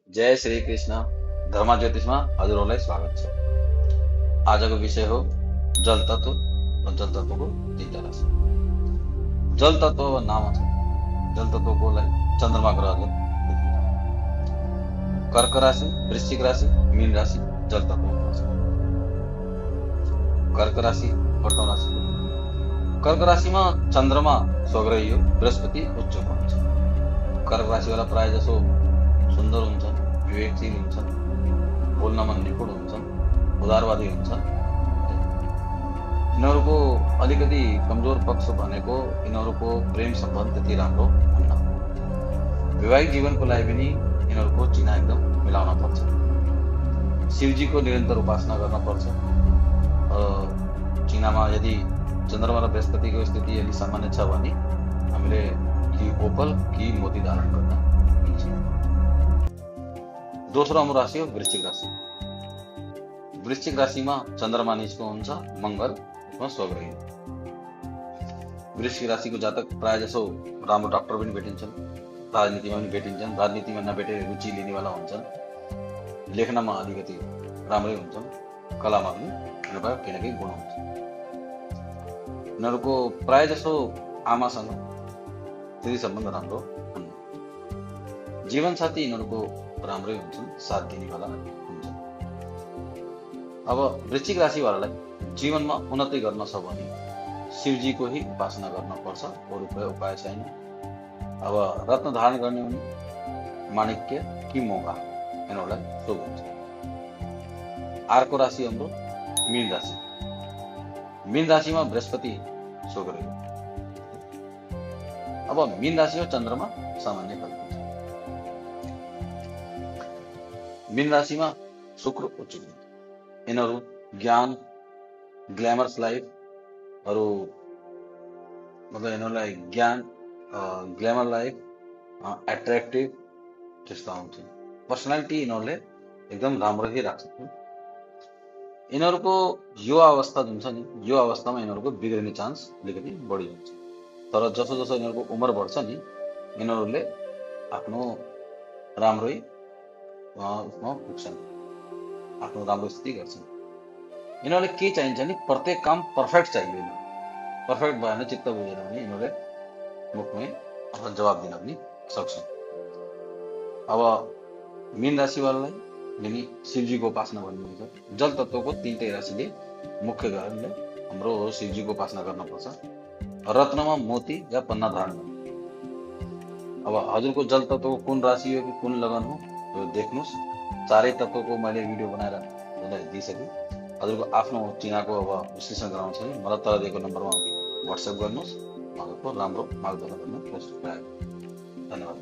जय श्री कृष्ण। धर्म ज्योतिषमा हजुरहरूलाई स्वागत छ। आजको विषय हो जल तत्व र जल तत्वको तीनटा राशि। जल तत्व नाम छ। जल तत्वकोलाई चन्द्रमा ग्रहले कर्क राशि, वृश्चिक राशि, मीन राशि जल तत्व पर्छ। कर्क राशि प्रथम राशि। कर्क राशिमा चन्द्रमा स्वग्रही हो, बृहस्पति उच्चको हुन्छ। कर्क राशिवाला प्राय जसो सुन्दर हुन्छन्, विवेकशील हुन्छन्, बोल्नमा निपुण हुन्छन्, उदारवादी हुन्छन्। यिनीहरूको अलिकति कमजोर पक्ष भनेको यिनीहरूको प्रेम सम्बन्ध त्यति राम्रो हुन्न। वैवाहिक जीवनको लागि पनि यिनीहरूको चिना एकदम मिलाउन पर्छ। शिवजीको निरन्तर उपासना गर्न पर्छ। चिनामा यदि चन्द्रमा र बृहस्पतिको स्थिति अलि सामान्य छ भने हामीले कि ओपल कि मोती धारण गर्न मिल्छ। दोस्रो हाम्रो राशि हो वृश्चिक राशि। वृश्चिक राशिमा चन्द्रमा निजको हुन्छ, मङ्गल उसमा स्वग्रही। वृश्चिक राशिको जातक प्राय जसो राम्रो डाक्टर पनि भेटिन्छन्, राजनीतिमा पनि भेटिन्छन्, राजनीतिमा नभेटे रुचि लिनेवाला हुन्छन्, लेख्नमा अलिकति राम्रै हुन्छन्, कलामा पनि यिनीहरूको केही न केही गुण हुन्छ। यिनीहरूको प्राय जसो आमासँग त्यति सम्बन्ध राम्रो हुन्न। जीवनसाथी यिनीहरूको राम्रै हुन्छन्, साथ दिनेवाला हुन्छन्। अब वृश्चिक राशिवालालाई जीवनमा उन्नति गर्न छ भने शिवजीको ही उपासना गर्न पर्छ, अरू कुनै उपाय छैन। अब रत्न धारण गर्ने हुने माणिक्य कि मोगा यिनीहरूलाई शुभ हुन्छ। अर्को राशि हाम्रो मीन राशि। मीन राशिमा बृहस्पति स्वग्रही। अब मीन राशिमा चन्द्रमा सामान्य खालको हुन्छ। मीन राशिमा शुक्र उच्च। यिनीहरू ज्ञान, ग्ल्यामरस लाइफहरू मतलब यिनीहरूलाई ज्ञान, ग्ल्यामर लाइफ, एट्र्याक्टिभ त्यस्ता हुन्छन्। पर्सनालिटी यिनीहरूले एकदम राम्रो ही राख्छ। यिनीहरूको यो अवस्था जुन छ नि, यो अवस्थामा यिनीहरूको बिग्रिने चान्स अलिकति बढी हुन्छ। तर जसो जसो यिनीहरूको उमेर बढ्छ नि, यिनीहरूले आफ्नो राम्रै उसमा पुग्छन्, आफ्नो राम्रो स्थिति गर्छन्। यिनीहरूले के चाहिन्छ नि, प्रत्येक काम पर्फेक्ट चाहिँदैन। पर्फेक्ट भएन, चित्त बुझेन भने यिनीहरूले मुखमै आफ्नो जवाब दिन पनि सक्छन्। अब मीन राशिवालालाई यिनी शिवजीको उपासना भन्नुहुन्छ। जल तत्वको तीनटै राशिले मुख्य कारणले हाम्रो शिवजीको उपासना गर्नुपर्छ। रत्नमा मोती या पन्ना धारण गर्नु। अब हजुरको जल तत्वको कुन राशि हो कि कुन लगन हो यो देख्नुहोस्। चारै तत्वको मैले भिडियो बनाएर उनीहरूलाई दिइसकेँ। हजुरको आफ्नो चिनाको अब विश्लेषण गराउँछ भने मलाई तल दिएको नम्बरमा व्हाट्सएप गर्नुहोस्। हजुरको राम्रो मार्गदर्शन गर्न कोसिस गरायो। धन्यवाद।